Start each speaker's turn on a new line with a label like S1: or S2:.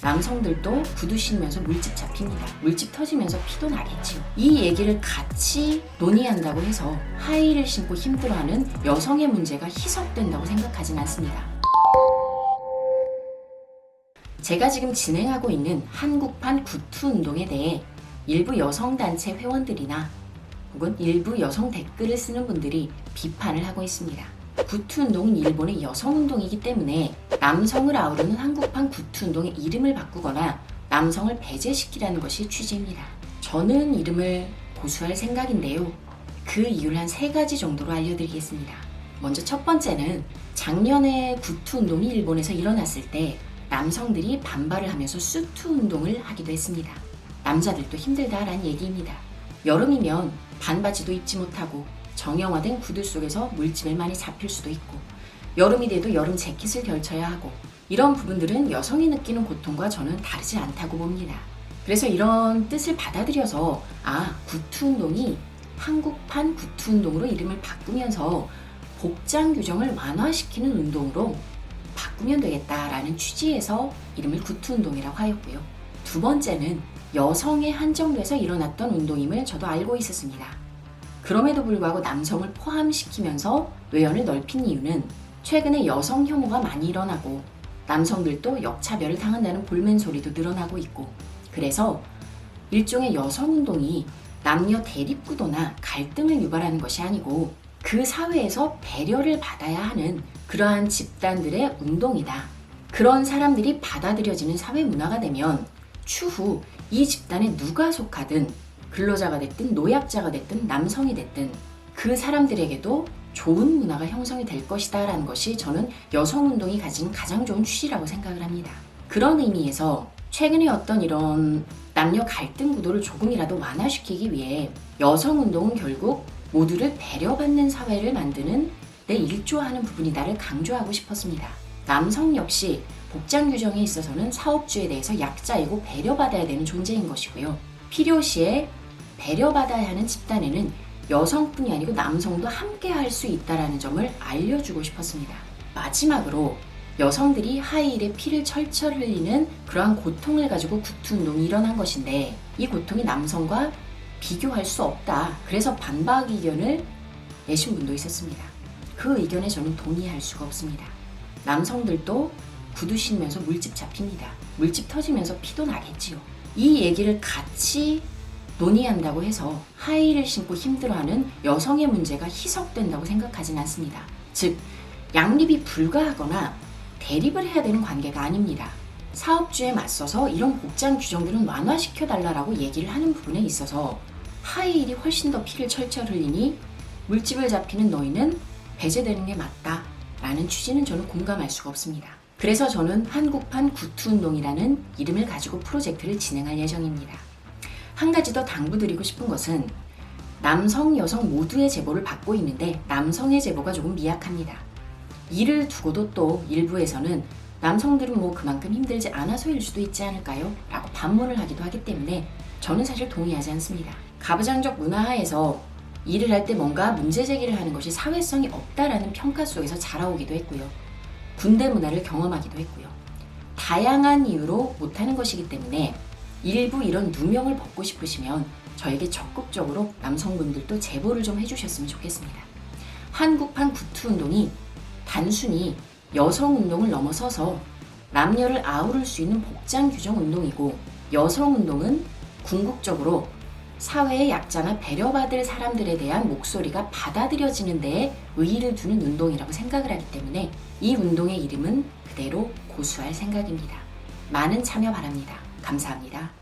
S1: 남성들도 구두 신으면서 물집 잡힙니다. 물집 터지면서 피도 나겠지요. 이 얘기를 같이 논의한다고 해서 하이힐을 신고 힘들어하는 여성의 문제가 희석된다고 생각하진 않습니다. 제가 지금 진행하고 있는 한국판 구투 운동에 대해 일부 여성단체 회원들이나 혹은 일부 여성 댓글을 쓰는 분들이 비판을 하고 있습니다. 구투 운동은 일본의 여성 운동이기 때문에 남성을 아우르는 한국판 구투 운동의 이름을 바꾸거나 남성을 배제시키라는 것이 취지입니다. 저는 이름을 고수할 생각인데요. 그 이유를 한 3가지 정도로 알려드리겠습니다. 먼저 첫 번째는 작년에 구투 운동이 일본에서 일어났을 때 남성들이 반발을 하면서 수투 운동을 하기도 했습니다. 남자들도 힘들다라는 얘기입니다. 여름이면 반바지도 입지 못하고 정형화된 구두 속에서 물집을 많이 잡힐 수도 있고, 여름이 돼도 여름 재킷을 걸쳐야 하고, 이런 부분들은 여성이 느끼는 고통과 저는 다르지 않다고 봅니다. 그래서 이런 뜻을 받아들여서 구투 운동이 한국판 구투 운동으로 이름을 바꾸면서 복장 규정을 완화시키는 운동으로 바꾸면 되겠다라는 취지에서 이름을 구투 운동이라고 하였고요. 두 번째는 여성에 한정돼서 일어났던 운동임을 저도 알고 있었습니다. 그럼에도 불구하고 남성을 포함시키면서 뇌연을 넓힌 이유는 최근에 여성 혐오가 많이 일어나고 남성들도 역차별을 당한다는 볼멘 소리도 늘어나고 있고, 그래서 일종의 여성 운동이 남녀 대립구도나 갈등을 유발하는 것이 아니고 그 사회에서 배려를 받아야 하는 그러한 집단들의 운동이다. 그런 사람들이 받아들여지는 사회 문화가 되면 추후 이 집단에 누가 속하든 근로자가 됐든 노약자가 됐든 남성이 됐든 그 사람들에게도 좋은 문화가 형성이 될 것이다 라는 것이 저는 여성운동이 가진 가장 좋은 취지라고 생각을 합니다. 그런 의미에서 최근에 어떤 이런 남녀 갈등 구도를 조금이라도 완화시키기 위해 여성운동은 결국 모두를 배려받는 사회를 만드는 데 일조하는 부분이다를 강조하고 싶었습니다. 남성 역시 복장 규정에 있어서는 사업주에 대해서 약자이고 배려받아야 되는 존재인 것이고요. 필요시에 배려받아야 하는 집단에는 여성뿐이 아니고 남성도 함께 할 수 있다는 점을 알려주고 싶었습니다. 마지막으로 여성들이 하이힐에 피를 철철 흘리는 그러한 고통을 가지고 구투 운동이 일어난 것인데 이 고통이 남성과 비교할 수 없다. 그래서 반박 의견을 내신 분도 있었습니다. 그 의견에 저는 동의할 수가 없습니다. 남성들도 구두 신으면서 물집 잡힙니다. 물집 터지면서 피도 나겠지요. 이 얘기를 같이 논의한다고 해서 하이힐을 신고 힘들어하는 여성의 문제가 희석된다고 생각하진 않습니다. 즉, 양립이 불가하거나 대립을 해야 되는 관계가 아닙니다. 사업주에 맞서서 이런 복장 규정들은 완화시켜달라고 얘기를 하는 부분에 있어서 하이힐이 훨씬 더 피를 철철 흘리니 물집을 잡히는 너희는 배제되는 게 맞다 라는 취지는 저는 공감할 수가 없습니다. 그래서 저는 한국판 구투 운동이라는 이름을 가지고 프로젝트를 진행할 예정입니다. 한 가지 더 당부드리고 싶은 것은 남성, 여성 모두의 제보를 받고 있는데 남성의 제보가 조금 미약합니다. 이를 두고도 또 일부에서는 남성들은 그만큼 힘들지 않아서일 수도 있지 않을까요? 라고 반문을 하기도 하기 때문에 저는 사실 동의하지 않습니다. 가부장적 문화하에서 일을 할 때 뭔가 문제 제기를 하는 것이 사회성이 없다라는 평가 속에서 자라오기도 했고요. 군대 문화를 경험하기도 했고요. 다양한 이유로 못하는 것이기 때문에 일부 이런 누명을 벗고 싶으시면 저에게 적극적으로 남성분들도 제보를 좀 해주셨으면 좋겠습니다. 한국판 구투 운동이 단순히 여성 운동을 넘어서서 남녀를 아우를 수 있는 복장 규정 운동이고, 여성 운동은 궁극적으로 사회의 약자나 배려받을 사람들에 대한 목소리가 받아들여지는 데에 의의를 두는 운동이라고 생각을 하기 때문에 이 운동의 이름은 그대로 고수할 생각입니다. 많은 참여 바랍니다. 감사합니다.